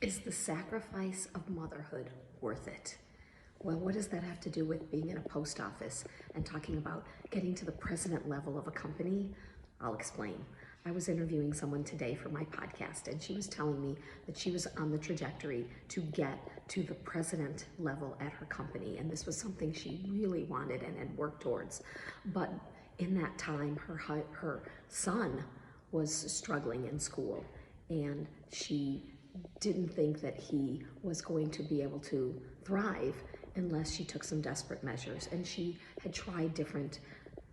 Is the sacrifice of motherhood worth it? Well, what does that have to do with being in a post office and talking about getting to the president level of a company? I'll explain. I was interviewing someone today for my podcast, and she was telling me that she was on the trajectory to get to the president level at her company, and this was something she really wanted and had worked towards. But in that time, her son was struggling in school, and she didn't think that he was going to be able to thrive unless she took some desperate measures. And she had tried different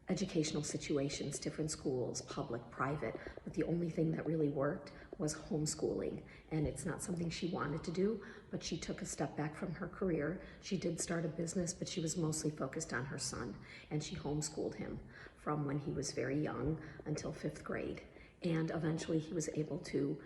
educational situations, different schools, public, private, but the only thing that really worked was homeschooling. And it's not something she wanted to do, but she took a step back from her career. She did start a business, but she was mostly focused on her son, and she homeschooled him from when he was very young until 5th grade. And eventually he was able to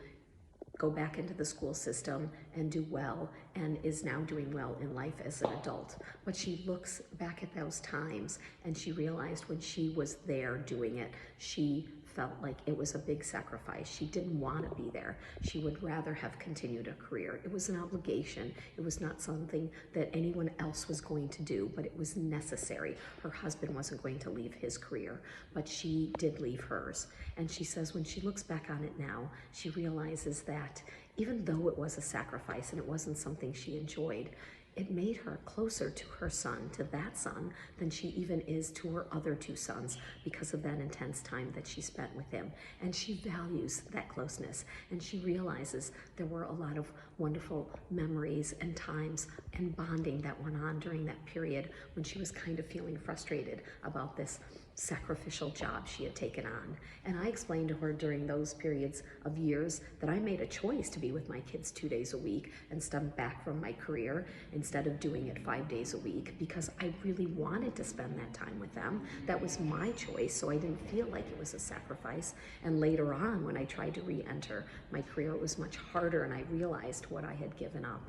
go back into the school system and do well, and is now doing well in life as an adult. But she looks back at those times and she realized when she was there doing it, she felt like it was a big sacrifice. She didn't want to be there. She would rather have continued a career. It was an obligation. It was not something that anyone else was going to do, but it was necessary. Her husband wasn't going to leave his career, but she did leave hers. And she says when she looks back on it now, she realizes that even though it was a sacrifice and it wasn't something she enjoyed, it made her closer to her son, to that son, than she even is to her other 2 sons because of that intense time that she spent with him. And she values that closeness. And she realizes there were a lot of wonderful memories and times and bonding that went on during that period when she was kind of feeling frustrated about this sacrificial job she had taken on. And I explained to her during those periods of years that I made a choice to be with my kids 2 days a week and step back from my career instead of doing it 5 days a week, because I really wanted to spend that time with them. That was my choice, so I didn't feel like it was a sacrifice. And later on, when I tried to re-enter my career, it was much harder, and I realized what I had given up.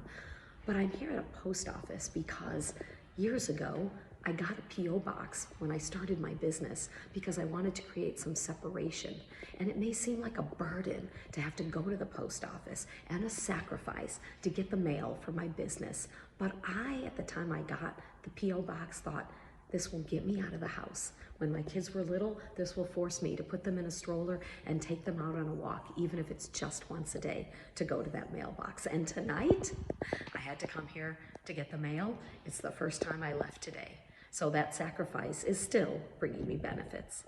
But I'm here at a post office because years ago, I got a P.O. box when I started my business because I wanted to create some separation. And it may seem like a burden to have to go to the post office and a sacrifice to get the mail for my business. But I, at the time I got the P.O. box, thought, this will get me out of the house. When my kids were little, this will force me to put them in a stroller and take them out on a walk, even if it's just once a day, to go to that mailbox. And tonight, I had to come here to get the mail. It's the first time I left today. So that sacrifice is still bringing me benefits.